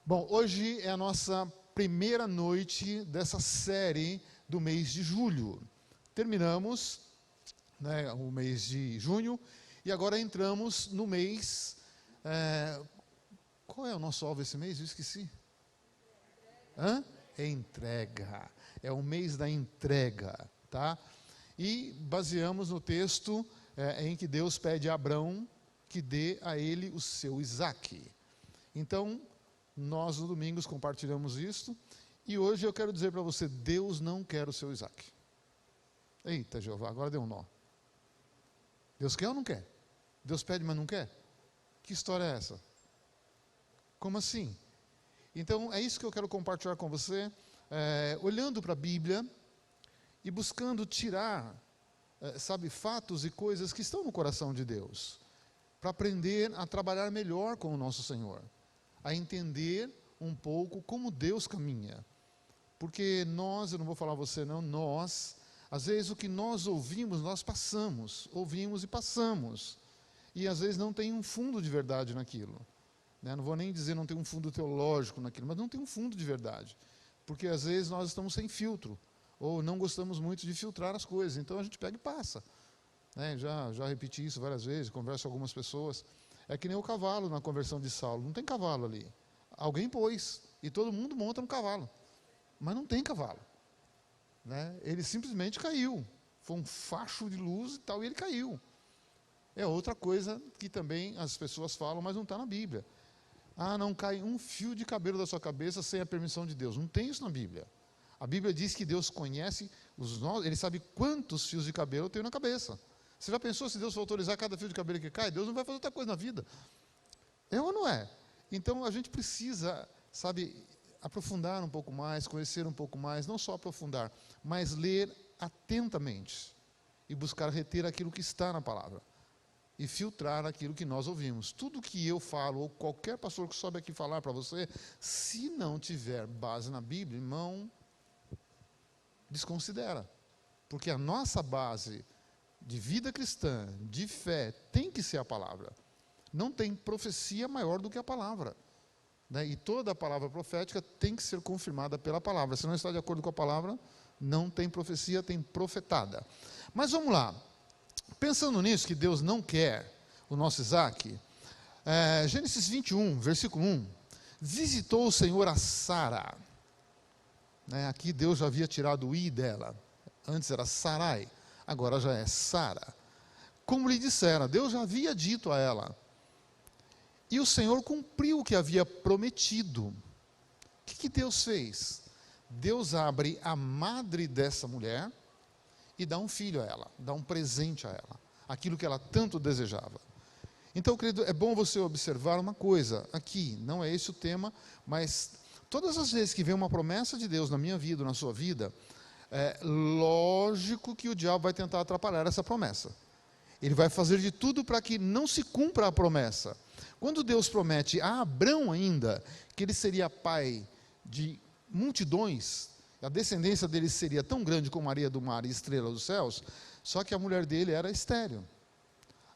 Bom, hoje é a nossa primeira noite dessa série do mês de julho. Terminamos, o mês de junho e agora entramos no mês... qual é o nosso alvo esse mês? Eu esqueci. É entrega. É o mês da entrega, tá? E baseamos no texto em que Deus pede a Abrão que dê a ele o seu Isaque. Então, nós no domingos compartilhamos isso, e hoje eu quero dizer para você, Deus não quer o seu Isaque. Eita, Jeová, agora deu um nó. Deus quer ou não quer? Deus pede, mas não quer? Que história é essa? Como assim? Então, é isso que eu quero compartilhar com você, olhando para a Bíblia e buscando tirar, fatos e coisas que estão no coração de Deus, para aprender a trabalhar melhor com o nosso Senhor, a entender um pouco como Deus caminha. Porque nós, eu não vou falar você não, nós, às vezes o que nós ouvimos, nós ouvimos e passamos. E às vezes não tem um fundo de verdade naquilo. Não vou nem dizer não tem um fundo teológico naquilo, mas não tem um fundo de verdade. Porque às vezes nós estamos sem filtro, ou não gostamos muito de filtrar as coisas, então a gente pega e passa. Já repeti isso várias vezes, converso com algumas pessoas. É que nem o cavalo na conversão de Saulo. Não tem cavalo ali. Alguém pôs. E todo mundo monta no cavalo. Mas não tem cavalo. Ele simplesmente caiu. Foi um facho de luz e tal, e ele caiu. É outra coisa que também as pessoas falam, mas não está na Bíblia. Não cai um fio de cabelo da sua cabeça sem a permissão de Deus. Não tem isso na Bíblia. A Bíblia diz que Deus conhece Ele sabe quantos fios de cabelo eu tenho na cabeça. Você já pensou se Deus for autorizar cada fio de cabelo que cai? Deus não vai fazer outra coisa na vida. É ou não é? Então a gente precisa, aprofundar um pouco mais, conhecer um pouco mais, não só aprofundar, mas ler atentamente e buscar reter aquilo que está na palavra e filtrar aquilo que nós ouvimos. Tudo que eu falo, ou qualquer pastor que sobe aqui falar para você, se não tiver base na Bíblia, irmão, desconsidera. Porque a nossa base de vida cristã, de fé, tem que ser a palavra. Não tem profecia maior do que a palavra. E toda a palavra profética tem que ser confirmada pela palavra. Se não está de acordo com a palavra, não tem profecia, tem profetada. Mas vamos lá. Pensando nisso, que Deus não quer o nosso Isaque, Gênesis 21, versículo 1, visitou o Senhor a Sara. Aqui Deus já havia tirado o i dela. Antes era Sarai, agora já é Sara. Como lhe dissera, Deus já havia dito a ela. E o Senhor cumpriu o que havia prometido. O que Deus fez? Deus abre a madre dessa mulher e dá um filho a ela, dá um presente a ela, aquilo que ela tanto desejava. Então, querido, é bom você observar uma coisa aqui, não é esse o tema, mas todas as vezes que vem uma promessa de Deus na minha vida, na sua vida, é lógico que o diabo vai tentar atrapalhar essa promessa. Ele vai fazer de tudo para que não se cumpra a promessa. Quando Deus promete a Abrão ainda, que ele seria pai de multidões, a descendência dele seria tão grande como a areia do mar e estrela dos céus, só que a mulher dele era estéril.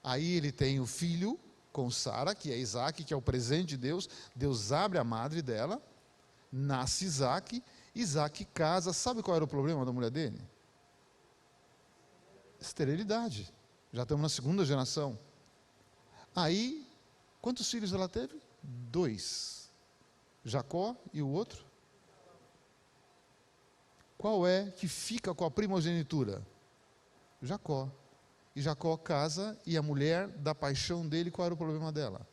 Aí ele tem o filho com Sara, que é Isaque, que é o presente de Deus. Deus abre a madre dela, nasce Isaque, Isaque casa. Sabe qual era o problema da mulher dele? Esterilidade. Já estamos na segunda geração. Aí, quantos filhos ela teve? 2. Jacó e o outro? Qual é que fica com a primogenitura? Jacó. E Jacó casa, e a mulher da paixão dele, qual era o problema dela?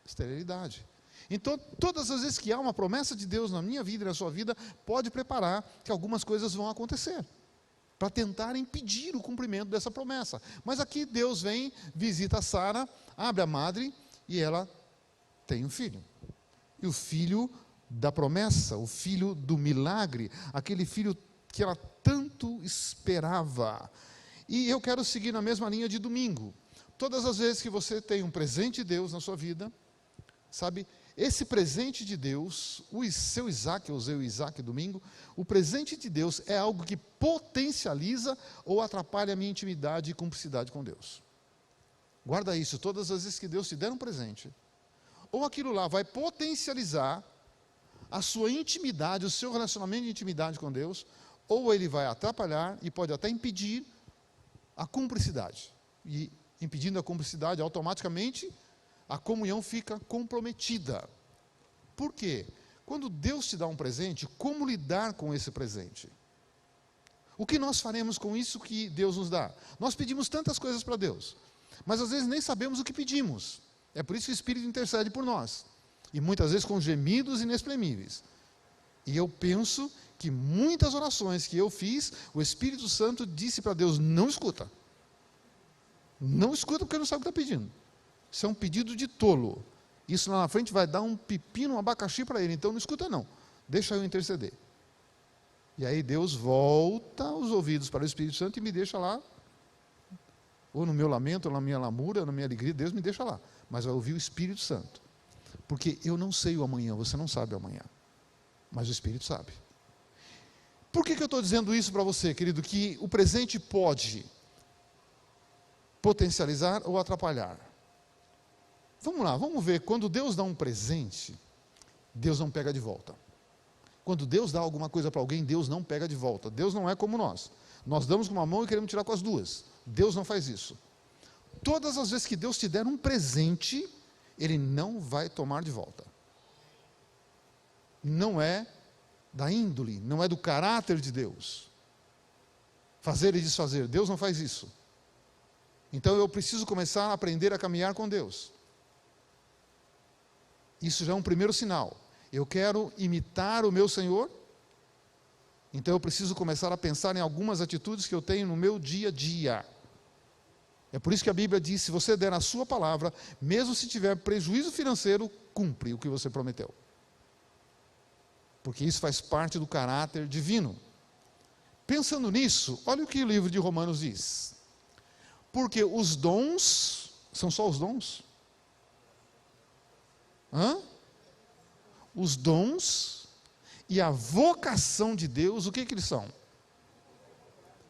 Esterilidade. Então, todas as vezes que há uma promessa de Deus na minha vida e na sua vida, pode preparar que algumas coisas vão acontecer, para tentar impedir o cumprimento dessa promessa. Mas aqui Deus vem, visita Sara, abre a madre, e ela tem um filho. E o filho da promessa, o filho do milagre, aquele filho que ela tanto esperava. E eu quero seguir na mesma linha de domingo. Todas as vezes que você tem um presente de Deus na sua vida, esse presente de Deus, o seu Isaque, eu usei o Isaque domingo, o presente de Deus é algo que potencializa ou atrapalha a minha intimidade e cumplicidade com Deus. Guarda isso, todas as vezes que Deus te der um presente, ou aquilo lá vai potencializar a sua intimidade, o seu relacionamento de intimidade com Deus, ou ele vai atrapalhar e pode até impedir a cumplicidade. E impedindo a cumplicidade, automaticamente a comunhão fica comprometida. Por quê? Quando Deus te dá um presente, como lidar com esse presente? O que nós faremos com isso que Deus nos dá? Nós pedimos tantas coisas para Deus, mas às vezes nem sabemos o que pedimos. É por isso que o Espírito intercede por nós. E muitas vezes com gemidos inexprimíveis. E eu penso que muitas orações que eu fiz, o Espírito Santo disse para Deus, não escuta. Não escuta porque não sabe o que está pedindo. Isso é um pedido de tolo. Isso lá na frente vai dar um pepino, um abacaxi para ele. Então não escuta não. Deixa eu interceder. E aí Deus volta os ouvidos para o Espírito Santo e me deixa lá. Ou no meu lamento, ou na minha lamúria, ou na minha alegria, Deus me deixa lá. Mas vai ouvir o Espírito Santo. Porque eu não sei o amanhã, você não sabe o amanhã. Mas o Espírito sabe. Por que eu estou dizendo isso para você, querido? Que o presente pode potencializar ou atrapalhar. Vamos lá, vamos ver. Quando Deus dá um presente, Deus não pega de volta. Quando Deus dá alguma coisa para alguém, Deus não pega de volta. Deus não é como nós. Nós damos com uma mão e queremos tirar com as duas. Deus não faz isso. Todas as vezes que Deus te der um presente, Ele não vai tomar de volta. Não é da índole, não é do caráter de Deus. Fazer e desfazer, Deus não faz isso. Então eu preciso começar a aprender a caminhar com Deus. Isso já é um primeiro sinal. Eu quero imitar o meu Senhor, então eu preciso começar a pensar em algumas atitudes que eu tenho no meu dia a dia. É por isso que a Bíblia diz, se você der a sua palavra, mesmo se tiver prejuízo financeiro, cumpre o que você prometeu. Porque isso faz parte do caráter divino. Pensando nisso, olha o que o livro de Romanos diz. Porque os dons, são só os dons? Os dons e a vocação de Deus, o que eles são?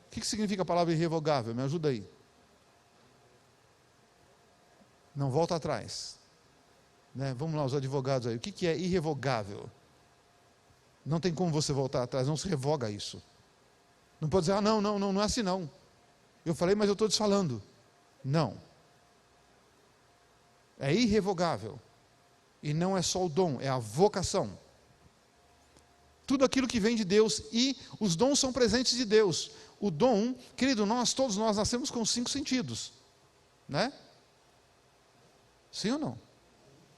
O que significa a palavra irrevogável? Me ajuda aí. Não, volta atrás. Né? Vamos lá, os advogados aí. O que é irrevogável? Não tem como você voltar atrás, não se revoga isso. Não pode dizer, não é assim não. Eu falei, mas eu estou desfalando. Não. É irrevogável. E não é só o dom, é a vocação. Tudo aquilo que vem de Deus, e os dons são presentes de Deus. O dom, querido, todos nós nascemos com 5 sentidos. Né? Sim ou não?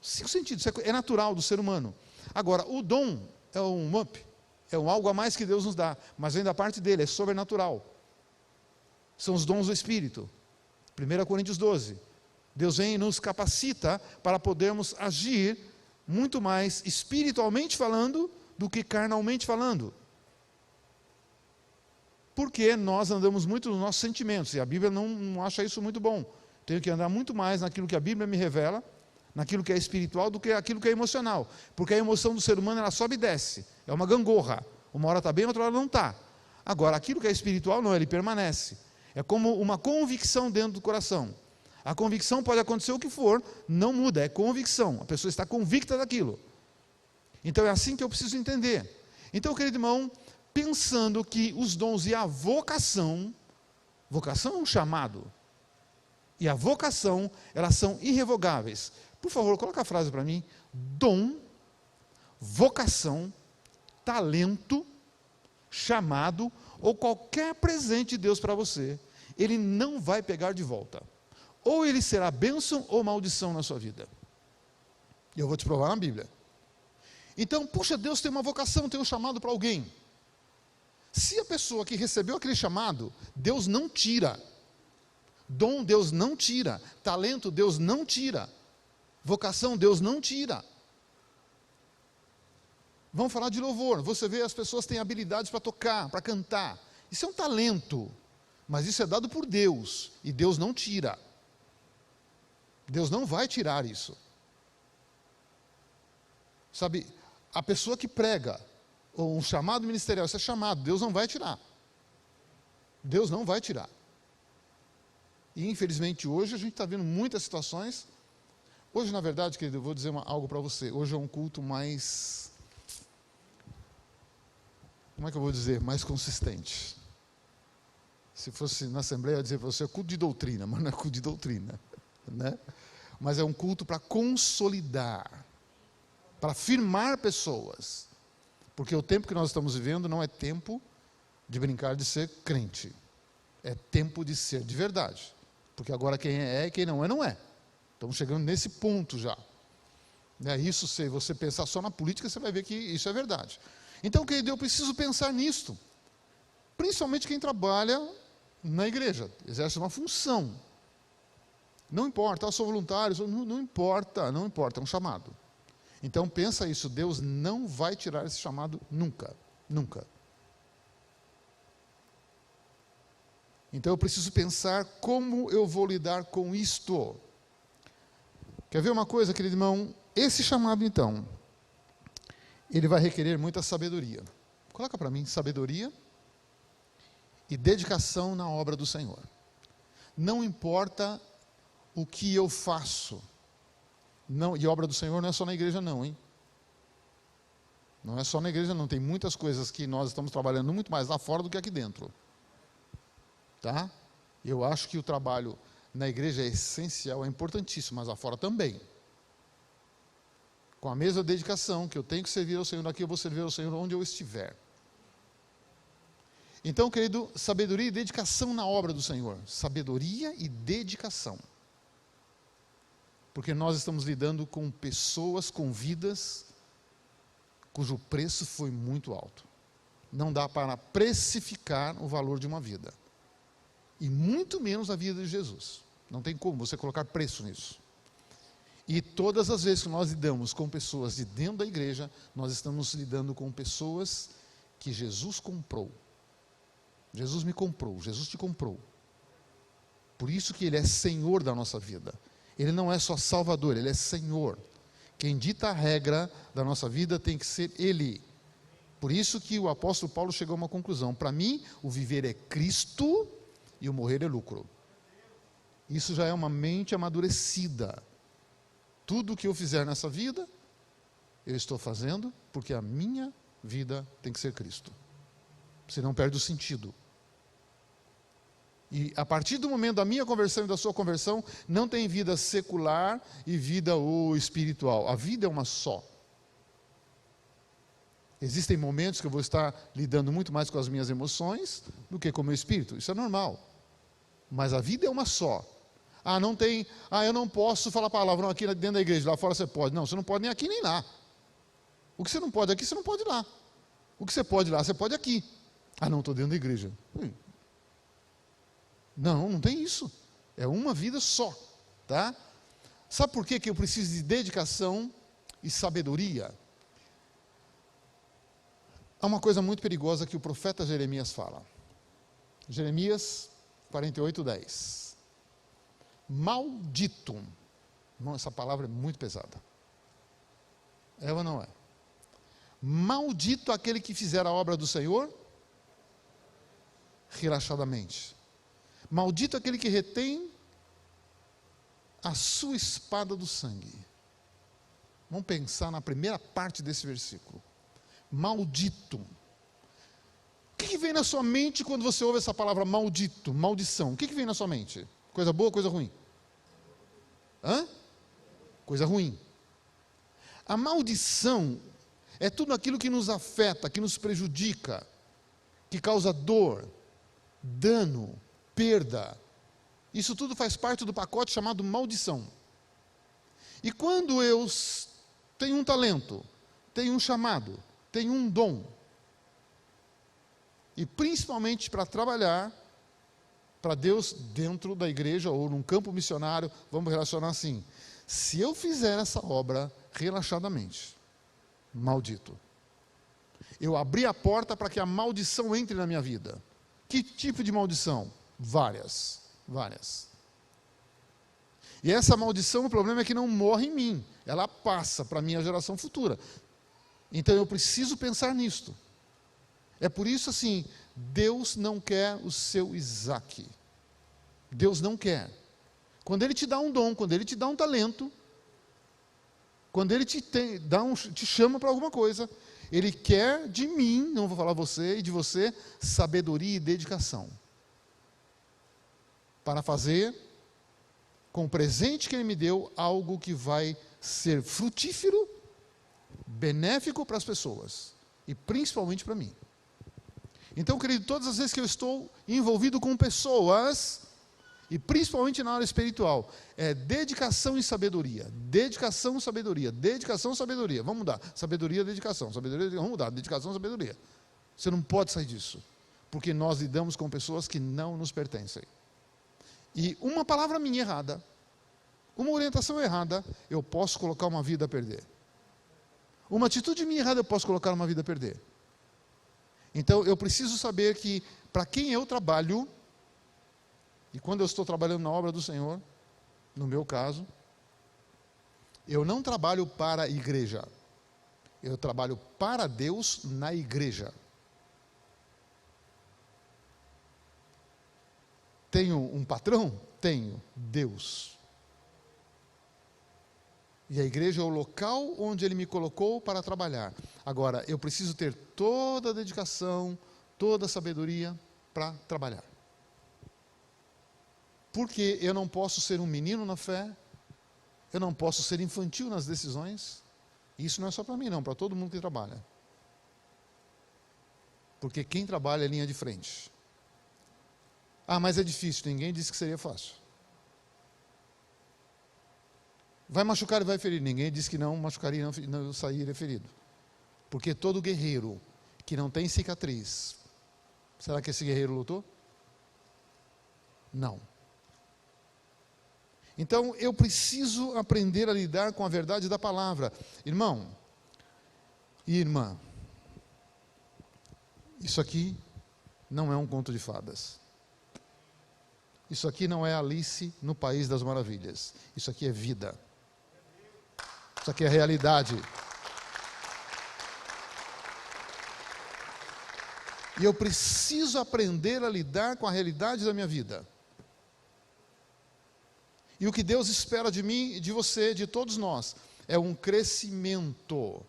5 sentidos, isso é natural do ser humano. Agora, o dom é um up, é um algo a mais que Deus nos dá, mas vem da parte dele, é sobrenatural. São os dons do Espírito. 1 Coríntios 12. Deus vem e nos capacita para podermos agir muito mais espiritualmente falando do que carnalmente falando. Porque nós andamos muito nos nossos sentimentos, e a Bíblia não acha isso muito bom. Tenho que andar muito mais naquilo que a Bíblia me revela, naquilo que é espiritual, do que aquilo que é emocional. Porque a emoção do ser humano, ela sobe e desce. É uma gangorra. Uma hora está bem, outra hora não está. Agora, aquilo que é espiritual, não, ele permanece. É como uma convicção dentro do coração. A convicção pode acontecer o que for, não muda, é convicção. A pessoa está convicta daquilo. Então é assim que eu preciso entender. Então, querido irmão, pensando que os dons e a vocação é um chamado. E a vocação, elas são irrevogáveis. Por favor, coloca a frase para mim. Dom, vocação, talento, chamado, ou qualquer presente de Deus para você, ele não vai pegar de volta. Ou ele será bênção ou maldição na sua vida. E eu vou te provar na Bíblia. Então, puxa, Deus tem uma vocação, tem um chamado para alguém. Se a pessoa que recebeu aquele chamado, Deus não tira. Dom, Deus não tira. Talento, Deus não tira. Vocação, Deus não tira. Vamos falar de louvor. Você vê, as pessoas têm habilidades para tocar, para cantar. Isso é um talento. Mas isso é dado por Deus. E Deus não tira. Deus não vai tirar isso. Sabe, a pessoa que prega, ou um chamado ministerial, isso é chamado, Deus não vai tirar. Deus não vai tirar. E infelizmente hoje a gente está vendo muitas situações Hoje, na verdade, querido, eu vou dizer algo para você. Hoje é um culto mais, como é que eu vou dizer, mais consistente. Se fosse na Assembleia, eu ia dizer para você, é culto de doutrina, mas não é culto de doutrina, né? Mas é um culto para consolidar, para firmar pessoas. Porque o tempo que nós estamos vivendo não é tempo de brincar de ser crente. É tempo de ser de verdade. Porque agora quem é e quem não é, não é. Estamos chegando nesse ponto já. Isso, se você pensar só na política, você vai ver que isso é verdade. Então, querido, eu preciso pensar nisto. Principalmente quem trabalha na igreja, exerce uma função. Não importa, eu sou voluntário, não importa, não importa, é um chamado. Então pensa isso, Deus não vai tirar esse chamado nunca, nunca. Então eu preciso pensar como eu vou lidar com isto. Quer ver uma coisa, querido irmão? Esse chamado então, ele vai requerer muita sabedoria. Coloca para mim, sabedoria e dedicação na obra do Senhor. Não importa o que eu faço. Não, e obra do Senhor não é só na igreja não, hein? Não é só na igreja não, tem muitas coisas que nós estamos trabalhando muito mais lá fora do que aqui dentro. Tá? Eu acho que o trabalho na igreja é essencial, é importantíssimo, mas lá fora também. Com a mesma dedicação que eu tenho que servir ao Senhor aqui, eu vou servir ao Senhor onde eu estiver. Então, querido, sabedoria e dedicação na obra do Senhor. Sabedoria e dedicação. Porque nós estamos lidando com pessoas, com vidas, cujo preço foi muito alto. Não dá para precificar o valor de uma vida. E muito menos a vida de Jesus. Não tem como você colocar preço nisso. E todas as vezes que nós lidamos com pessoas de dentro da igreja, nós estamos lidando com pessoas que Jesus comprou. Jesus me comprou, Jesus te comprou. Por isso que Ele é Senhor da nossa vida. Ele não é só Salvador, Ele é Senhor. Quem dita a regra da nossa vida tem que ser Ele. Por isso que o apóstolo Paulo chegou a uma conclusão. Para mim, o viver é Cristo e o morrer é lucro. Isso já é uma mente amadurecida. Tudo o que eu fizer nessa vida, eu estou fazendo porque a minha vida tem que ser Cristo. Senão perde o sentido. E a partir do momento da minha conversão e da sua conversão, não tem vida secular e vida espiritual. A vida é uma só. Existem momentos que eu vou estar lidando muito mais com as minhas emoções do que com o meu espírito. Isso é normal. Mas a vida é uma só. Eu não posso falar palavrão aqui dentro da igreja, lá fora você pode. Não, você não pode nem aqui nem lá. O que você não pode aqui, você não pode lá. O que você pode lá, você pode aqui. Não, estou dentro da igreja. Não tem isso. É uma vida só, tá? Sabe por que eu preciso de dedicação e sabedoria? Há uma coisa muito perigosa que o profeta Jeremias fala. Jeremias 48:10. Maldito. Não, essa palavra é muito pesada. É ou não é? Maldito aquele que fizer a obra do Senhor relaxadamente. Maldito aquele que retém a sua espada do sangue. Vamos pensar na primeira parte desse versículo. Maldito. O que vem na sua mente quando você ouve essa palavra maldito, maldição? O que vem na sua mente? Coisa boa ou coisa ruim? Coisa ruim. A maldição é tudo aquilo que nos afeta, que nos prejudica, que causa dor, dano, perda. Isso tudo faz parte do pacote chamado maldição. E quando eu tenho um talento, tenho um chamado, tenho um dom, e principalmente para trabalhar para Deus dentro da igreja ou num campo missionário, vamos relacionar assim. Se eu fizer essa obra relaxadamente, maldito. Eu abri a porta para que a maldição entre na minha vida. Que tipo de maldição? Várias. E essa maldição, o problema é que não morre em mim. Ela passa para a minha geração futura. Então eu preciso pensar nisto. É por isso assim, Deus não quer o seu Isaac. Deus não quer. Quando Ele te dá um dom, quando Ele te dá um talento, Quando Ele te chama para alguma coisa, Ele quer de mim, não vou falar você, e de você, sabedoria e dedicação. Para fazer, com o presente que Ele me deu, algo que vai ser frutífero, benéfico para as pessoas, e principalmente para mim. Então, querido, todas as vezes que eu estou envolvido com pessoas, e principalmente na área espiritual, é dedicação e sabedoria. Dedicação, sabedoria. Dedicação, sabedoria. Vamos mudar. Sabedoria, dedicação. Sabedoria, vamos mudar. Dedicação, sabedoria. Você não pode sair disso. Porque nós lidamos com pessoas que não nos pertencem. E uma palavra minha errada, uma orientação errada, eu posso colocar uma vida a perder. Uma atitude minha errada, eu posso colocar uma vida a perder. Então, eu preciso saber que, para quem eu trabalho, e quando eu estou trabalhando na obra do Senhor, no meu caso, eu não trabalho para a igreja. Eu trabalho para Deus na igreja. Tenho um patrão? Tenho. Deus. E a igreja é o local onde Ele me colocou para trabalhar. Agora, eu preciso ter toda a dedicação, toda a sabedoria para trabalhar. Porque eu não posso ser um menino na fé, eu não posso ser infantil nas decisões. E isso não é só para mim, não, para todo mundo que trabalha. Porque quem trabalha é linha de frente. Ah, mas é difícil, ninguém disse que seria fácil. Vai machucar e vai ferir, ninguém disse que não machucaria e não sairia ferido. Porque todo guerreiro que não tem cicatriz, será que esse guerreiro lutou? Não. Então, eu preciso aprender a lidar com a verdade da palavra. Irmão e irmã, isso aqui não é um conto de fadas. Isso aqui não é Alice no País das Maravilhas. Isso aqui é vida. Isso aqui é realidade. E eu preciso aprender a lidar com a realidade da minha vida. E o que Deus espera de mim, de você, de todos nós, é um crescimento.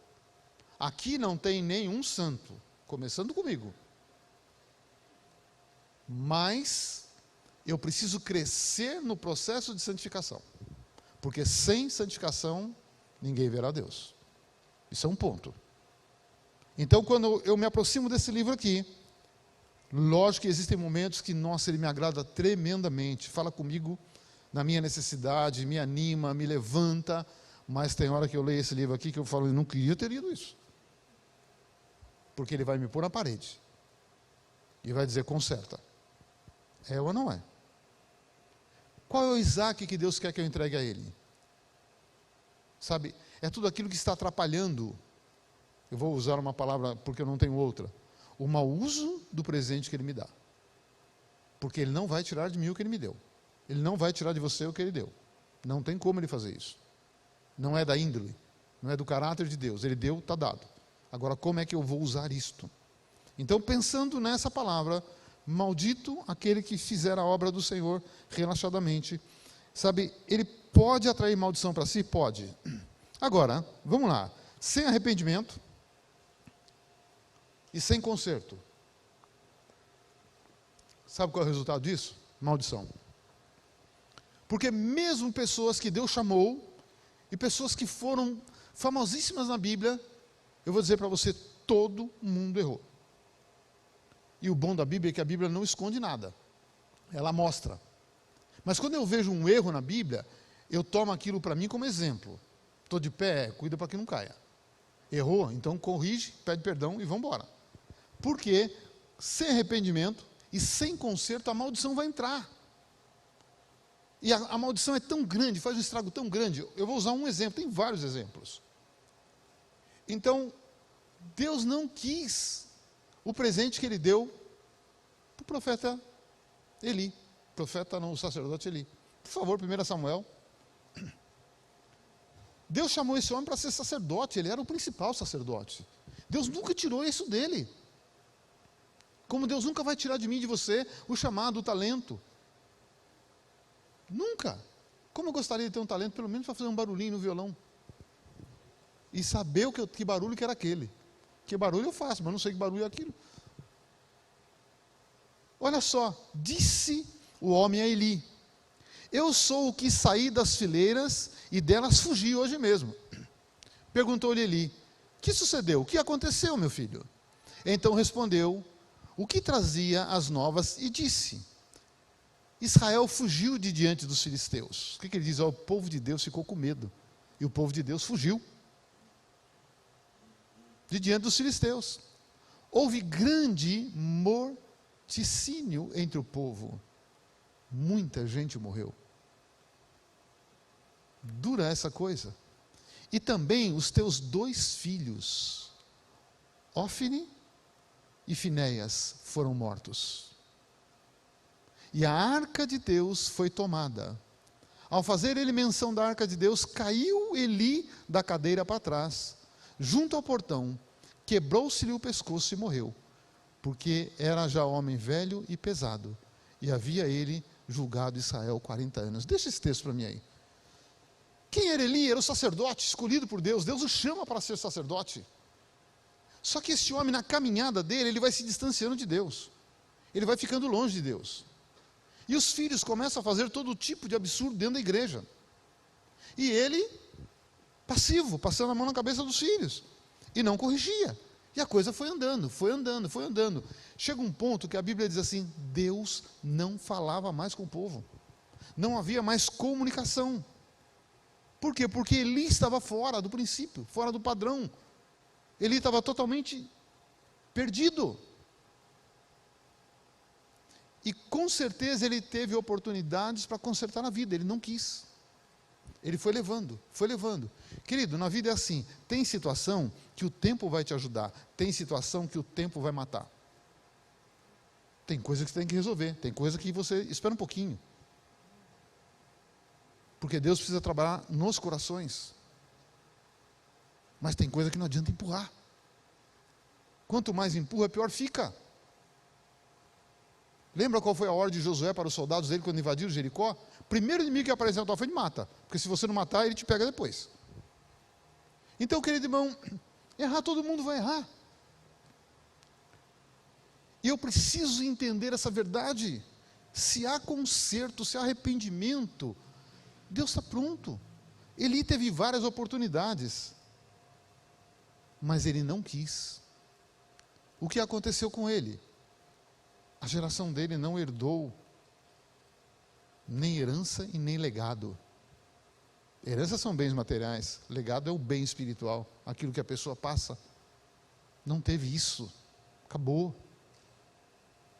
Aqui não tem nenhum santo, começando comigo. Mas eu preciso crescer no processo de santificação. Porque sem santificação, ninguém verá Deus. Isso é um ponto. Então, quando eu me aproximo desse livro aqui, lógico que existem momentos que, nossa, ele me agrada tremendamente. Fala comigo na minha necessidade, me anima, me levanta, mas tem hora que eu leio esse livro aqui que eu falo, eu não queria ter lido isso. Porque ele vai me pôr na parede. E vai dizer, conserta. É ou não é? Qual é o Isaac que Deus quer que eu entregue a ele? Sabe, é tudo aquilo que está atrapalhando. Eu vou usar uma palavra porque eu não tenho outra. O mau uso do presente que Ele me dá. Porque Ele não vai tirar de mim o que Ele me deu. Ele não vai tirar de você o que Ele deu. Não tem como Ele fazer isso. Não é da índole, não é do caráter de Deus. Ele deu, está dado. Agora, como é que eu vou usar isto? Então, pensando nessa palavra, maldito aquele que fizer a obra do Senhor relaxadamente. Sabe, ele pode atrair maldição para si? Pode. Agora, vamos lá. Sem arrependimento e sem conserto. Sabe qual é o resultado disso? Maldição. Porque mesmo pessoas que Deus chamou, e pessoas que foram famosíssimas na Bíblia, eu vou dizer para você, todo mundo errou. E o bom da Bíblia é que a Bíblia não esconde nada. Ela mostra. Mas quando eu vejo um erro na Bíblia, eu tomo aquilo para mim como exemplo. Estou de pé, cuida para que não caia. Errou? Então corrige, pede perdão e vamos embora. Porque sem arrependimento e sem conserto, a maldição vai entrar. E a maldição é tão grande, faz um estrago tão grande. Eu vou usar um exemplo, tem vários exemplos. Então, Deus não quis o presente que Ele deu para o profeta Eli. Profeta não, o sacerdote Eli. Por favor, 1 Samuel. Deus chamou esse homem para ser sacerdote, ele era o principal sacerdote. Deus nunca tirou isso dele. Como Deus nunca vai tirar de mim e de você o chamado, o talento. Nunca. Como eu gostaria de ter um talento, pelo menos para fazer um barulhinho no violão. e saber que barulho que era aquele. Que barulho eu faço, mas não sei que barulho é aquilo. Olha só, disse o homem a Eli: eu sou o que saí das fileiras e delas fugi hoje mesmo. Perguntou-lhe Eli: que sucedeu? O que aconteceu, meu filho? Então respondeu o que trazia as novas e disse: Israel fugiu de diante dos filisteus. O que ele diz? O povo de Deus ficou com medo, e o povo de Deus fugiu de diante dos filisteus. Houve grande morticínio entre o povo, muita gente morreu. Dura essa coisa. E também os teus 2 filhos, Ófine e Finéias, foram mortos. E a arca de Deus foi tomada. Ao fazer ele menção da arca de Deus, caiu Eli da cadeira para trás, junto ao portão, quebrou-se-lhe o pescoço e morreu, porque era já homem velho e pesado, e havia ele julgado Israel 40 anos. Deixa esse texto para mim aí. Quem era Eli? Era o sacerdote escolhido por Deus. Deus o chama para ser sacerdote. Só que esse homem, na caminhada dele, ele vai se distanciando de Deus. Ele vai ficando longe de Deus. E os filhos começam a fazer todo tipo de absurdo dentro da igreja. E ele, passivo, passando a mão na cabeça dos filhos. E não corrigia. E a coisa foi andando, foi andando, foi andando. Chega um ponto que a Bíblia diz assim: Deus não falava mais com o povo. Não havia mais comunicação. Por quê? Porque Eli estava fora do princípio, fora do padrão. Eli estava totalmente perdido. E com certeza ele teve oportunidades para consertar a vida, ele não quis. Ele foi levando, foi levando. Querido, na vida é assim, tem situação que o tempo vai te ajudar, tem situação que o tempo vai matar. Tem coisa que você tem que resolver, tem coisa que você espera um pouquinho. Porque Deus precisa trabalhar nos corações. Mas tem coisa que não adianta empurrar. Quanto mais empurra, pior fica. Lembra qual foi a ordem de Josué para os soldados dele quando invadiram Jericó? Primeiro inimigo que aparecer na tua frente, mata. Porque se você não matar, ele te pega depois. Então, querido irmão, errar todo mundo vai errar. E eu preciso entender essa verdade. Se há conserto, se há arrependimento, Deus está pronto. Eli teve várias oportunidades, mas ele não quis. O que aconteceu com ele? A geração dele não herdou nem herança e nem legado. Herança são bens materiais, legado é o bem espiritual, aquilo que a pessoa passa. Não teve isso, acabou.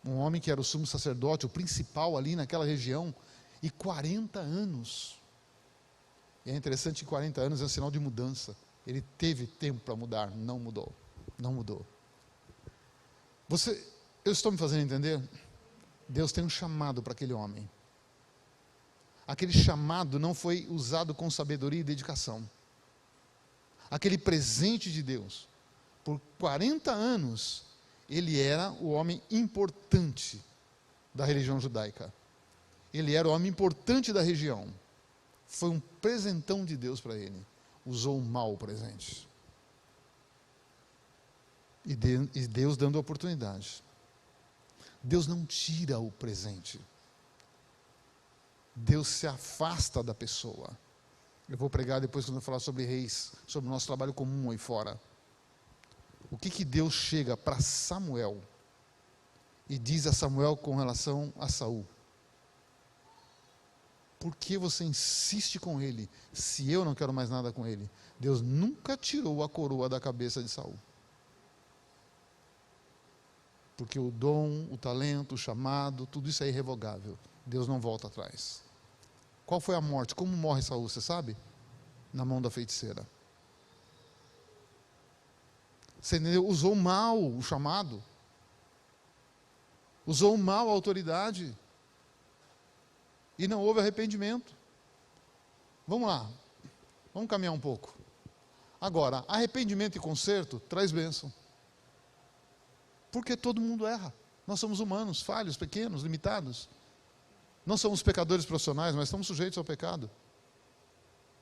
Um homem que era o sumo sacerdote, o principal ali naquela região, e 40 anos. E é interessante que 40 anos é um sinal de mudança. Ele teve tempo para mudar, não mudou. Não mudou. Eu estou me fazendo entender? Deus tem um chamado para aquele homem. Aquele chamado não foi usado com sabedoria e dedicação. Aquele presente de Deus. Por 40 anos, ele era o homem importante da religião judaica. Ele era o homem importante da região. Foi um presentão de Deus para ele. Usou mal o presente. E Deus dando a oportunidade. Deus não tira o presente. Deus se afasta da pessoa. Eu vou pregar depois quando eu falar sobre reis, sobre o nosso trabalho comum aí fora. O que Deus chega para Samuel e diz a Samuel com relação a Saul? Por que você insiste com ele, se eu não quero mais nada com ele? Deus nunca tirou a coroa da cabeça de Saul. Porque o dom, o talento, o chamado, tudo isso é irrevogável. Deus não volta atrás. Qual foi a morte? Como morre Saul, você sabe? Na mão da feiticeira. Você entendeu? Usou mal o chamado. Usou mal a autoridade. E não houve arrependimento. Vamos lá. Vamos caminhar um pouco. Agora, arrependimento e conserto traz bênção. Porque todo mundo erra. Nós somos humanos, falhos, pequenos, limitados. Não somos pecadores profissionais, mas estamos sujeitos ao pecado.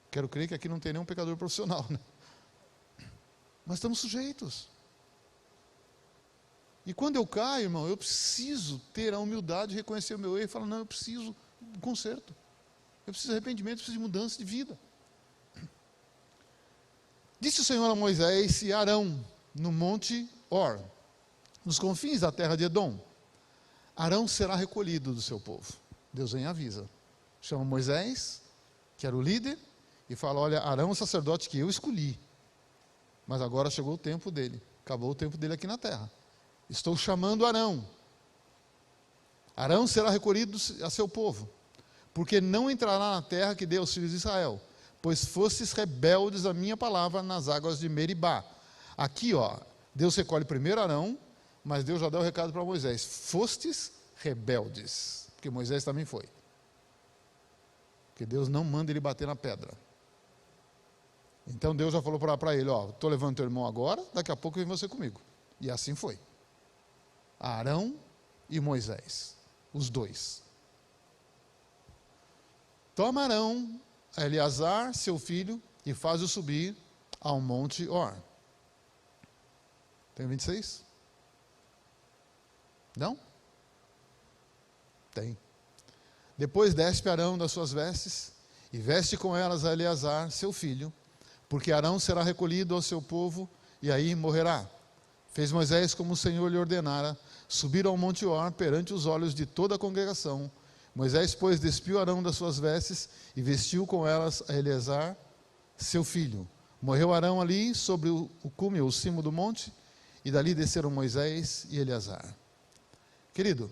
Quero crer que aqui não tem nenhum pecador profissional, né? Mas estamos sujeitos. E quando eu caio, irmão, eu preciso ter a humildade de reconhecer o meu erro e falar, não, eu preciso de conserto. Eu preciso de arrependimento, eu preciso de mudança de vida. Disse o Senhor a Moisés e Arão, no monte Hor, nos confins da terra de Edom. Arão será recolhido do seu povo. Deus vem e avisa. Chama Moisés, que era o líder, e fala, olha, Arão é o sacerdote que eu escolhi. Mas agora chegou o tempo dele. Acabou o tempo dele aqui na terra. Estou chamando Arão. Arão será recolhido a seu povo, porque não entrará na terra que dei aos filhos de Israel, pois fostes rebeldes à minha palavra nas águas de Meribá. Aqui, ó, Deus recolhe primeiro Arão, mas Deus já deu o recado para Moisés. Fostes rebeldes, porque Moisés também foi. Porque Deus não manda ele bater na pedra. Então Deus já falou para ele, ó, estou levando teu irmão agora, daqui a pouco vem você comigo. E assim foi. Arão e Moisés, os dois. Toma Arão, Eleazar, seu filho, e faz-o subir ao monte Hor. Tem 26? Não? Tem. Depois despe Arão das suas vestes, e veste com elas a Eleazar, seu filho, porque Arão será recolhido ao seu povo, e aí morrerá. Fez Moisés como o Senhor lhe ordenara, subir ao monte Hor perante os olhos de toda a congregação. Moisés, pois, despiu Arão das suas vestes e vestiu com elas a Eleazar, seu filho. Morreu Arão ali sobre o cume, o cimo do monte, e dali desceram Moisés e Eleazar. Querido,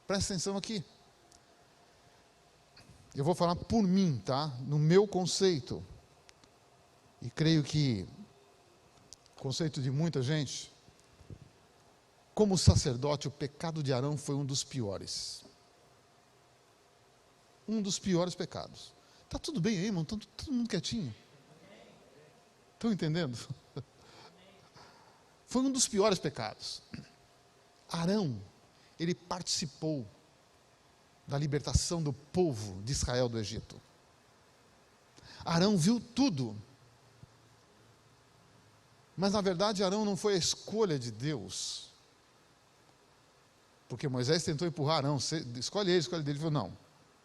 presta atenção aqui. Eu vou falar por mim, tá? No meu conceito. E creio que conceito de muita gente, como sacerdote, o pecado de Arão foi um dos piores. Um dos piores pecados. Está tudo bem aí, irmão? Está todo mundo quietinho? Estão entendendo? Foi um dos piores pecados. Arão, ele participou da libertação do povo de Israel do Egito. Arão viu tudo. Mas na verdade Arão não foi a escolha de Deus. Porque Moisés tentou empurrar Arão, escolhe ele, ele falou, não,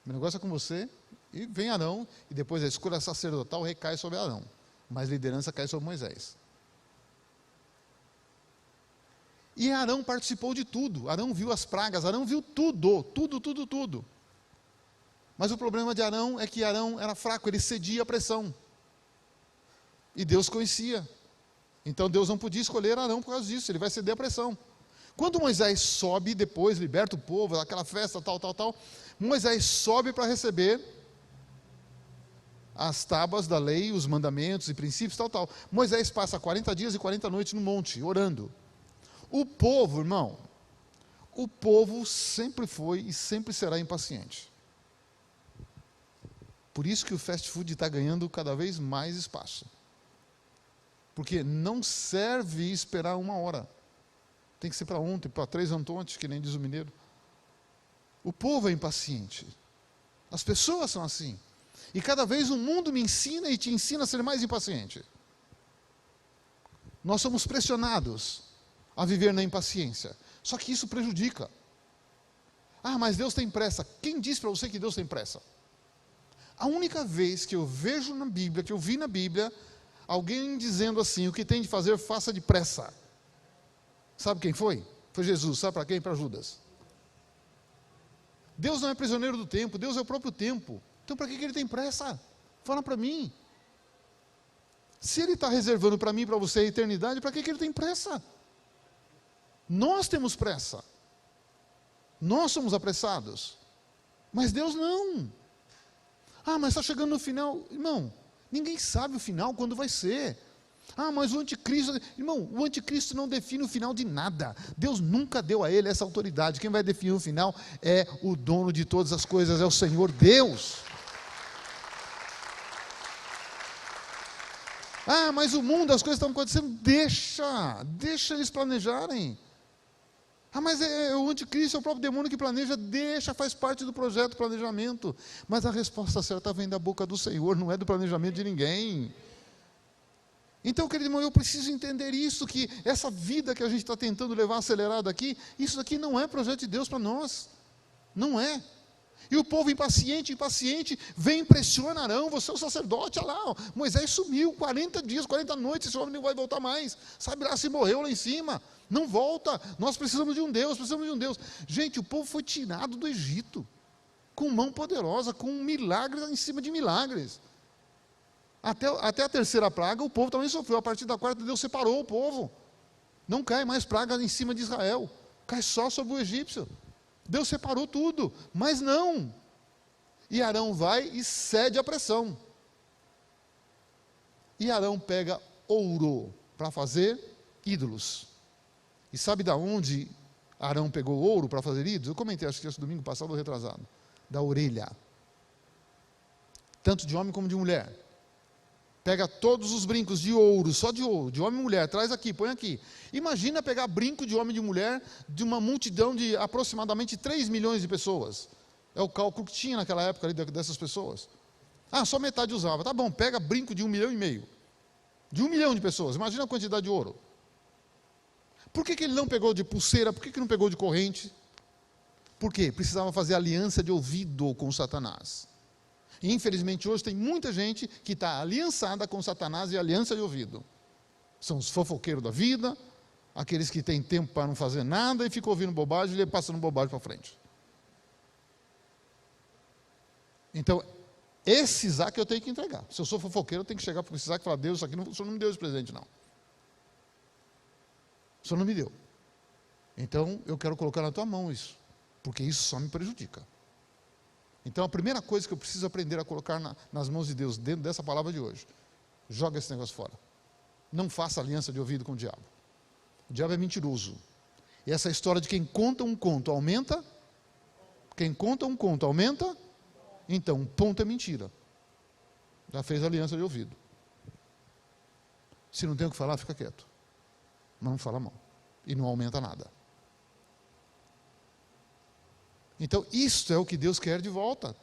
meu negócio é com você, e vem Arão, e depois a escolha sacerdotal recai sobre Arão, mas a liderança cai sobre Moisés. E Arão participou de tudo, Arão viu as pragas, Arão viu tudo. Mas o problema de Arão é que Arão era fraco, ele cedia à pressão. E Deus conhecia. Então Deus não podia escolher Arão por causa disso, ele vai ceder à pressão. Quando Moisés sobe, depois liberta o povo, aquela festa, tal, Moisés sobe para receber as tábuas da lei, os mandamentos e princípios, tal. Moisés passa 40 dias e 40 noites no monte, orando. O povo, irmão, o povo sempre foi e sempre será impaciente. Por isso que o fast food está ganhando cada vez mais espaço. Porque não serve esperar 1 hora. Tem que ser para ontem, para 3 antontes, que nem diz o mineiro. O povo é impaciente. As pessoas são assim. E cada vez o mundo me ensina e te ensina a ser mais impaciente. Nós somos pressionados a viver na impaciência. Só que isso prejudica. Ah, mas Deus tem pressa. Quem diz para você que Deus tem pressa? A única vez que eu vejo na Bíblia, que eu vi na Bíblia, alguém dizendo assim, o que tem de fazer, faça depressa. Sabe quem foi? Foi Jesus. Sabe para quem? Para Judas. Deus não é prisioneiro do tempo, Deus é o próprio tempo. Então para que ele tem pressa? Fala para mim. Se ele está reservando para mim e para você a eternidade, para que ele tem pressa? Nós temos pressa. Nós somos apressados. Mas Deus não. Ah, mas está chegando no final. Irmão, ninguém sabe o final, quando vai ser. Ah, mas o anticristo... Irmão, o anticristo não define o final de nada. Deus nunca deu a ele essa autoridade. Quem vai definir o final é o dono de todas as coisas, é o Senhor Deus. Ah, mas o mundo, as coisas estão acontecendo. Deixa eles planejarem. Ah, mas é o anticristo, é o próprio demônio que planeja. Deixa, faz parte do projeto, planejamento. Mas a resposta certa vem da boca do Senhor, não é do planejamento de ninguém. Então, querido irmão, eu preciso entender isso, que essa vida que a gente está tentando levar acelerada aqui, isso daqui não é projeto de Deus para nós. Não é. E o povo impaciente, vem e pressiona Arão, você é o sacerdote, olha lá, ó, Moisés sumiu, 40 dias, 40 noites, esse homem não vai voltar mais. Sabe lá se morreu lá em cima. Não volta, nós precisamos de um Deus, Gente, o povo foi tirado do Egito, com mão poderosa, com milagres em cima de milagres. Até a terceira praga, o povo também sofreu. A partir da quarta, Deus separou o povo. Não cai mais praga em cima de Israel. Cai só sobre o egípcio. Deus separou tudo. Mas não. E Arão vai e cede à pressão. E Arão pega ouro para fazer ídolos. E sabe de onde Arão pegou ouro para fazer ídolos? Eu comentei, acho que esse domingo passado ou retrasado. Da orelha. Tanto de homem como de mulher. Pega todos os brincos de ouro, só de ouro, de homem e mulher, traz aqui, põe aqui. Imagina pegar brinco de homem e de mulher de uma multidão de aproximadamente 3 milhões de pessoas. É o cálculo que tinha naquela época ali dessas pessoas. Ah, só metade usava. Tá bom, pega brinco de 1,5 milhão. De 1 milhão de pessoas, imagina a quantidade de ouro. Por que ele não pegou de pulseira? Por que não pegou de corrente? Por quê? Precisava fazer aliança de ouvido com Satanás. E infelizmente hoje tem muita gente que está aliançada com Satanás e aliança de ouvido. São os fofoqueiros da vida, aqueles que têm tempo para não fazer nada e ficam ouvindo bobagem e passando bobagem para frente. Então, esse Isaac eu tenho que entregar. Se eu sou fofoqueiro, eu tenho que chegar para esse Isaac e falar: Deus, isso aqui o Senhor não me deu esse presente, não. O Senhor não me deu. Então, eu quero colocar na tua mão isso, porque isso só me prejudica. Então, a primeira coisa que eu preciso aprender a colocar nas mãos de Deus, dentro dessa palavra de hoje, joga esse negócio fora. Não faça aliança de ouvido com o diabo. O diabo é mentiroso. E essa história de quem conta um conto aumenta? Quem conta um conto aumenta? Então, um ponto é mentira. Já fez aliança de ouvido. Se não tem o que falar, fica quieto. Mas não fala mal. E não aumenta nada. Então, isso é o que Deus quer de volta.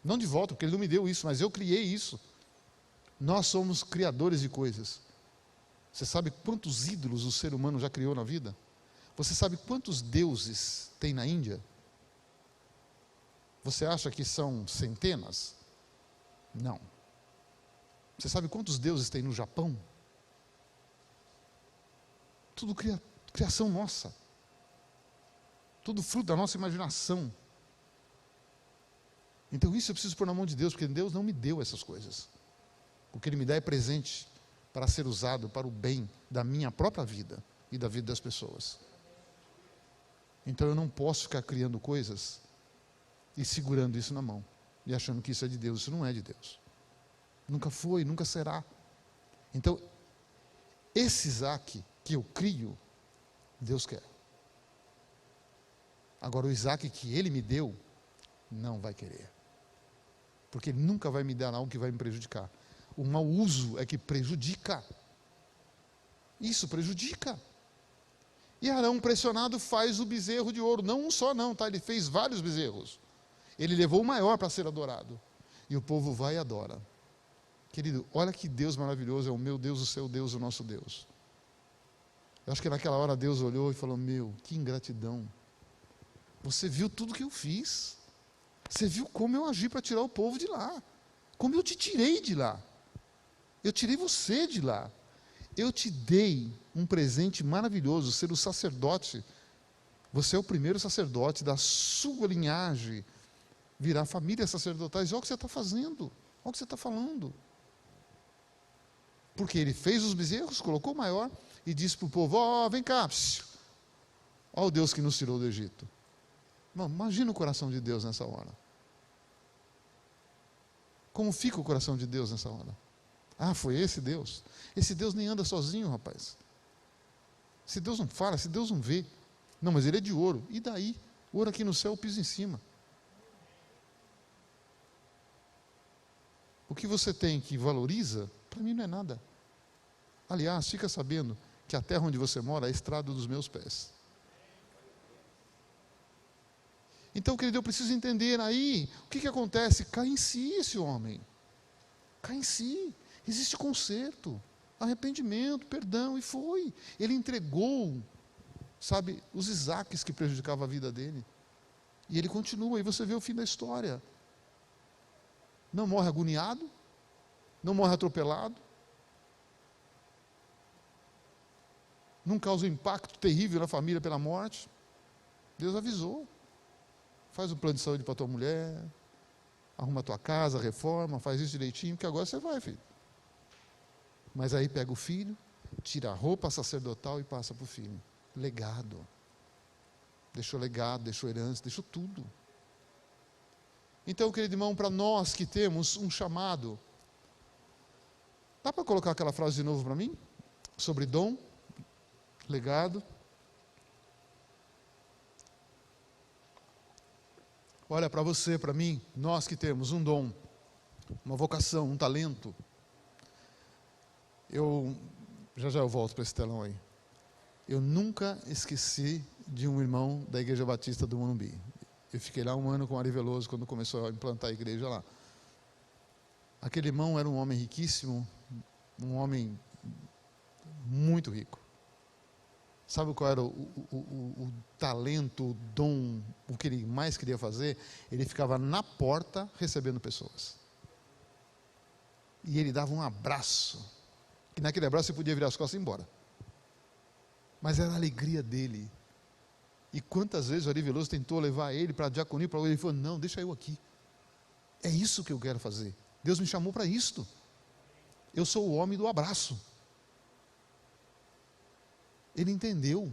Não de volta, porque Ele não me deu isso, mas eu criei isso. Nós somos criadores de coisas. Você sabe quantos ídolos o ser humano já criou na vida? Você sabe quantos deuses tem na Índia? Você acha que são centenas? Não. Você sabe quantos deuses tem no Japão? Tudo criação nossa. Tudo fruto da nossa imaginação. Então isso eu preciso pôr na mão de Deus, porque Deus não me deu essas coisas. O que Ele me dá é presente para ser usado para o bem da minha própria vida e da vida das pessoas. Então eu não posso ficar criando coisas e segurando isso na mão e achando que isso é de Deus. Isso não é de Deus. Nunca foi, nunca será. Então, esse Isaac que eu crio, Deus quer. Agora, o Isaac que Ele me deu, não vai querer. Porque Ele nunca vai me dar algo que vai me prejudicar. O mau uso é que prejudica. Isso prejudica. E Arão, pressionado, faz o bezerro de ouro. Não um só não, tá? Ele fez vários bezerros. Ele levou o maior para ser adorado. E o povo vai e adora. Querido, olha que Deus maravilhoso, é o meu Deus, o seu Deus, o nosso Deus. Eu acho que naquela hora Deus olhou e falou: meu, que ingratidão. Você viu tudo que eu fiz. Você viu como eu agi para tirar o povo de lá. Como eu te tirei de lá. Eu tirei você de lá. Eu te dei um presente maravilhoso, ser o sacerdote. Você é o primeiro sacerdote da sua linhagem. Virar família sacerdotais. Olha o que você está fazendo. Olha o que você está falando. Porque ele fez os bezerros, colocou o maior e disse para o povo: ó, vem cá. Olha o Deus que nos tirou do Egito. Mano, imagina o coração de Deus nessa hora. Como fica o coração de Deus nessa hora? Ah, foi esse Deus? Esse Deus nem anda sozinho, rapaz. Esse Deus não fala, esse Deus não vê. Não, mas Ele é de ouro. E daí? Ouro aqui no céu, eu piso em cima. O que você tem que valoriza, para mim não é nada. Aliás, fica sabendo que a terra onde você mora é a estrada dos meus pés. Então, querido, eu preciso entender aí, o que acontece? Cai em si esse homem. Cai em si. Existe conserto. arrependimento, perdão, e foi. Ele entregou, sabe, os Isaques que prejudicavam a vida dele. E ele continua, e você vê o fim da história. Não morre agoniado, não morre atropelado, não causa um impacto terrível na família pela morte. Deus avisou. Faz um plano de saúde para tua mulher, arruma a tua casa, reforma, faz isso direitinho, que agora você vai, filho. Mas aí pega o filho, tira a roupa sacerdotal e passa para o filho. Legado. Deixou legado, deixou herança, deixou tudo. Então, querido irmão, para nós que temos um chamado, dá para colocar aquela frase de novo para mim? Sobre dom, legado. Olha, para você, para mim, nós que temos um dom, uma vocação, um talento. Já eu volto para esse telão aí. Eu nunca esqueci de um irmão da Igreja Batista do Morumbi. Eu fiquei lá 1 ano com o Ari Veloso, quando começou a implantar a igreja lá. Aquele irmão era um homem riquíssimo, um homem muito rico. Sabe qual era o talento, o dom, o que ele mais queria fazer? Ele ficava na porta recebendo pessoas. E ele dava um abraço. E naquele abraço você podia virar as costas e ir embora. Mas era a alegria dele. E quantas vezes o Ari Veloso tentou levar ele para a diaconia, ele falou, não, deixa eu aqui. É isso que eu quero fazer. Deus me chamou para isto. Eu sou o homem do abraço. Ele entendeu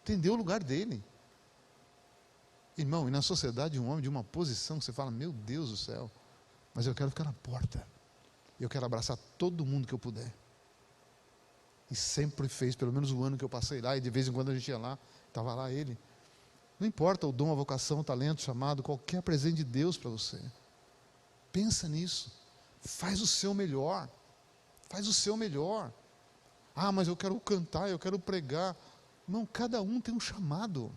o lugar dele. Irmão, e na sociedade um homem de uma posição que você fala, meu Deus do céu, mas eu quero ficar na porta. Eu quero abraçar todo mundo que eu puder. E sempre fez, pelo menos o ano que eu passei lá, e de vez em quando a gente ia lá, estava lá ele. Não importa o dom, a vocação, o talento, o chamado, qualquer presente de Deus para você. Pensa nisso. Faz o seu melhor. Faz o seu melhor. Ah, mas eu quero cantar, eu quero pregar. Não, cada um tem um chamado.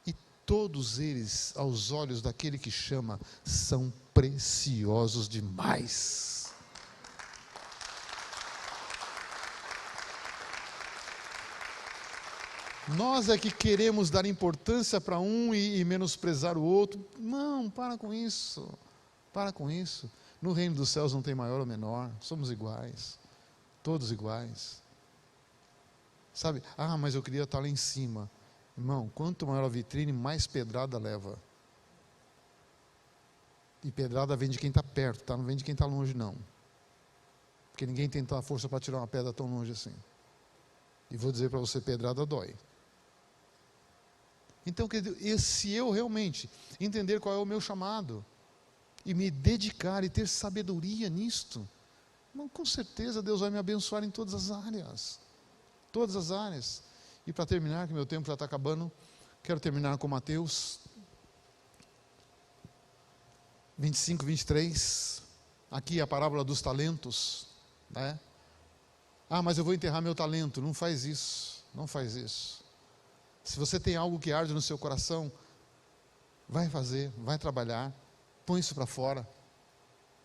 E todos eles, aos olhos daquele que chama, são preciosos demais. Nós é que queremos dar importância para um e menosprezar o outro. Não, para com isso. Para com isso. No reino dos céus não tem maior ou menor. Somos iguais. Todos iguais. Sabe? Ah, mas eu queria estar lá em cima. Irmão, quanto maior a vitrine, mais pedrada leva. E pedrada vem de quem está perto, tá? Não vem de quem está longe, não. Porque ninguém tem tanta força para tirar uma pedra tão longe assim. E vou dizer para você, pedrada dói. Então, se eu realmente entender qual é o meu chamado, e me dedicar e ter sabedoria nisto, com certeza Deus vai me abençoar em todas as áreas. Todas as áreas. E para terminar, que meu tempo já está acabando, quero terminar com Mateus 25, 23. Aqui a parábola dos talentos. Né? Ah, mas eu vou enterrar meu talento. Não faz isso. Não faz isso. Se você tem algo que arde no seu coração, vai fazer, vai trabalhar, põe isso para fora.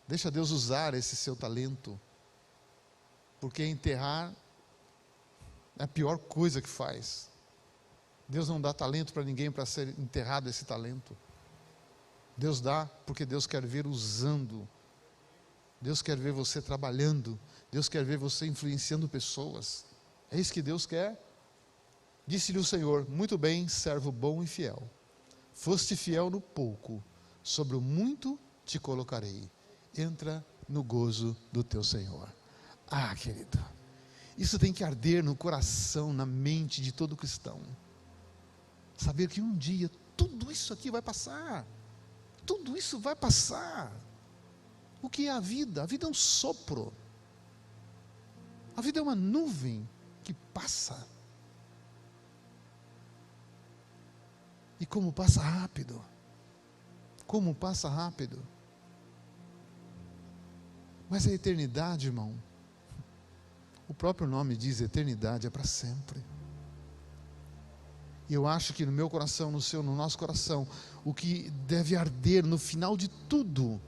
Deixa Deus usar esse seu talento. Porque enterrar é a pior coisa que faz. Deus não dá talento para ninguém para ser enterrado esse talento. Deus dá porque Deus quer ver usando. Deus quer ver você trabalhando. Deus quer ver você influenciando pessoas. É isso que Deus quer. Disse-lhe o Senhor, muito bem, servo bom e fiel. Foste fiel no pouco, sobre o muito te colocarei. Entra no gozo do teu Senhor. Ah, querido, isso tem que arder no coração, na mente de todo cristão. Saber que um dia tudo isso aqui vai passar. Tudo isso vai passar. O que é a vida? A vida é um sopro. A vida é uma nuvem que passa. E como passa rápido. Como passa rápido. Mas a eternidade, irmão, o próprio nome diz, eternidade é para sempre. E eu acho que no meu coração, no seu, no nosso coração, o que deve arder no final de tudo,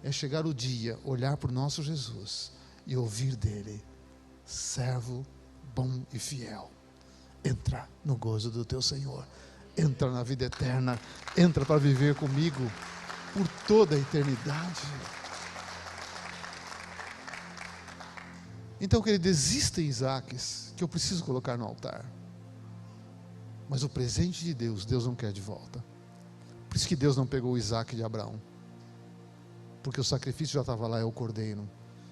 é chegar o dia, olhar para o nosso Jesus e ouvir dele: servo bom e fiel, entra no gozo do teu Senhor, entra na vida eterna, entra para viver comigo por toda a eternidade. Então, querido, existem Isaques que eu preciso colocar no altar, mas o presente de Deus, Deus não quer de volta. Por isso que Deus não pegou o Isaque de Abraão, porque o sacrifício já estava lá, é o cordeiro.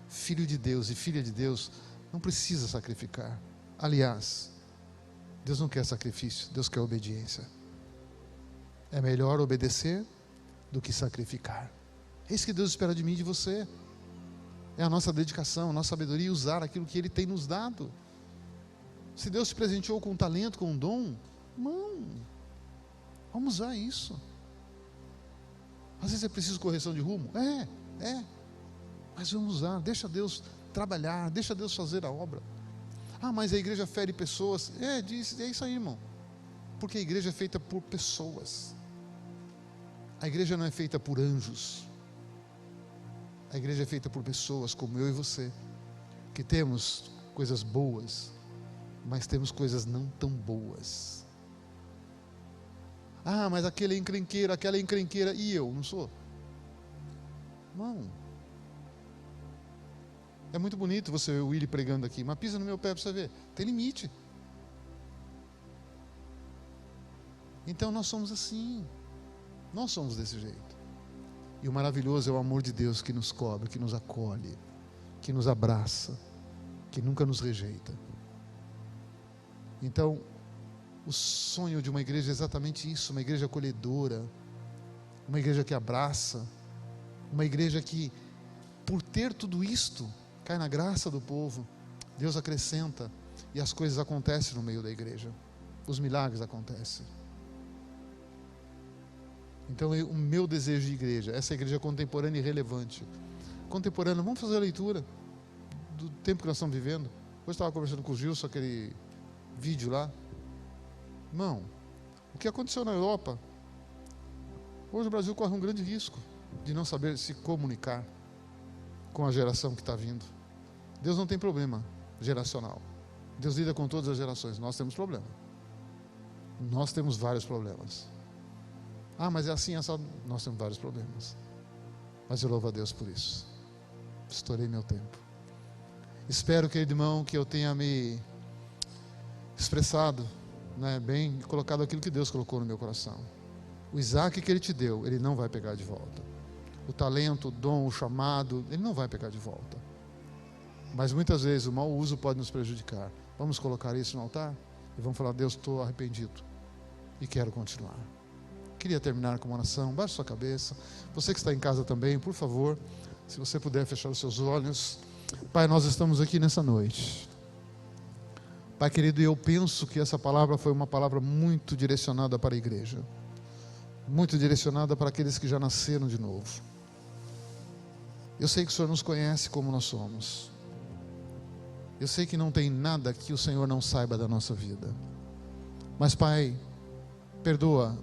Filho de Deus e filha de Deus não precisa sacrificar. Aliás, Deus não quer sacrifício, Deus quer obediência. É melhor obedecer do que sacrificar. É isso que Deus espera de mim e de você. É a nossa dedicação, a nossa sabedoria, usar aquilo que Ele tem nos dado. Se Deus te presenteou com um talento, com um dom, vamos usar isso. Às vezes é preciso correção de rumo, mas vamos usar. Deixa Deus trabalhar, deixa Deus fazer a obra. Mas a igreja fere pessoas. É isso aí, irmão, porque a igreja é feita por pessoas. A igreja não é feita por anjos. A igreja é feita por pessoas como eu e você, que temos coisas boas, mas temos coisas não tão boas. Mas aquele é encrenqueiro, aquela é encrenqueira, e eu não sou? Não. É muito bonito você ver o Willy pregando aqui, mas pisa no meu pé para você ver, tem limite. Então nós somos assim, nós somos desse jeito. E o maravilhoso é o amor de Deus que nos cobre, que nos acolhe, que nos abraça, que nunca nos rejeita. Então, o sonho de uma igreja é exatamente isso, uma igreja acolhedora, uma igreja que abraça, uma igreja que, por ter tudo isto, cai na graça do povo, Deus acrescenta, e as coisas acontecem no meio da igreja, os milagres acontecem. Então, o meu desejo de igreja, essa igreja contemporânea e relevante, contemporânea, vamos fazer a leitura do tempo que nós estamos vivendo. Hoje estava conversando com o Gilson, aquele vídeo lá. Irmão, o que aconteceu na Europa? Hoje o Brasil corre um grande risco de não saber se comunicar com a geração que está vindo. Deus não tem problema geracional. Deus lida com todas as gerações. Nós temos problema. Nós temos vários problemas. Mas é assim, nós temos vários problemas. Mas eu louvo a Deus por isso. Estourei meu tempo. Espero, querido irmão, que eu tenha me expressado, bem, colocado aquilo que Deus colocou no meu coração. O Isaque que Ele te deu, Ele não vai pegar de volta. O talento, o dom, o chamado, Ele não vai pegar de volta. Mas muitas vezes o mau uso pode nos prejudicar. Vamos colocar isso no altar? E vamos falar: Deus, estou arrependido e quero continuar. Queria terminar com uma oração. Baixe sua cabeça. Você que está em casa também, por favor, se você puder fechar os seus olhos. Pai, nós estamos aqui nessa noite. Pai querido, eu penso que essa palavra foi uma palavra muito direcionada para a igreja, muito direcionada para aqueles que já nasceram de novo. Eu sei que o Senhor nos conhece como nós somos. Eu sei que não tem nada que o Senhor não saiba da nossa vida. Mas, Pai, perdoa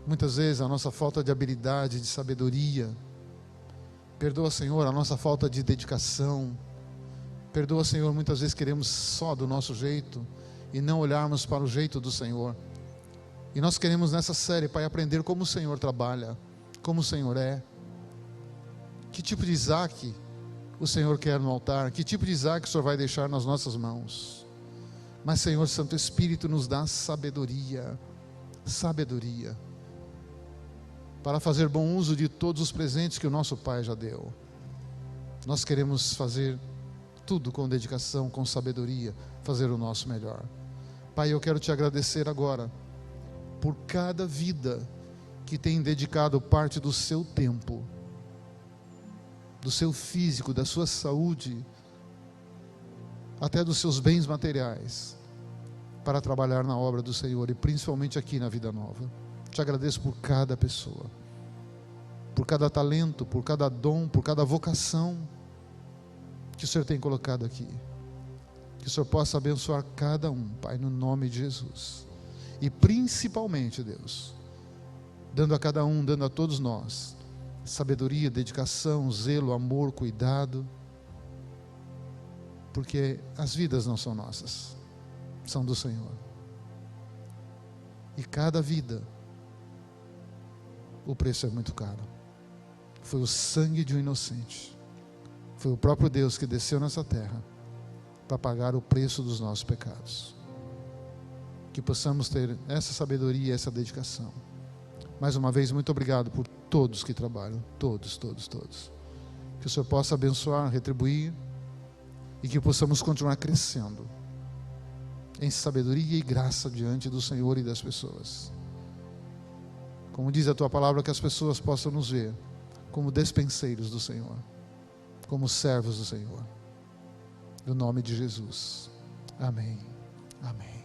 muitas vezes a nossa falta de habilidade, de sabedoria. Perdoa, Senhor, a nossa falta de dedicação. Perdoa, Senhor, muitas vezes queremos só do nosso jeito e não olharmos para o jeito do Senhor. E nós queremos nessa série, Pai, aprender como o Senhor trabalha, como o Senhor é. Que tipo de Isaque o Senhor quer no altar? Que tipo de Isaque o Senhor vai deixar nas nossas mãos? Mas, Senhor, Santo Espírito, nos dá sabedoria, para fazer bom uso de todos os presentes que o nosso Pai já deu. Nós queremos fazer tudo com dedicação, com sabedoria, fazer o nosso melhor. Pai, eu quero te agradecer agora por cada vida que tem dedicado parte do seu tempo, do seu físico, da sua saúde, até dos seus bens materiais, para trabalhar na obra do Senhor, e principalmente aqui na Vida Nova. Te agradeço por cada pessoa, por cada talento, por cada dom, por cada vocação que o Senhor tem colocado aqui. Que o Senhor possa abençoar cada um, Pai, no nome de Jesus. E principalmente, Deus, dando a cada um, dando a todos nós sabedoria, dedicação, zelo, amor, cuidado, porque as vidas não são nossas, são do Senhor. E cada vida, o preço é muito caro. Foi o sangue de um inocente. Foi o próprio Deus que desceu nessa terra para pagar o preço dos nossos pecados. Que possamos ter essa sabedoria, essa dedicação. Mais uma vez, muito obrigado por todos que trabalham, todos. Que o Senhor possa abençoar, retribuir, e que possamos continuar crescendo em sabedoria e graça diante do Senhor e das pessoas. Como diz a Tua palavra, que as pessoas possam nos ver como despenseiros do Senhor, como servos do Senhor. No nome de Jesus. Amém. Amém.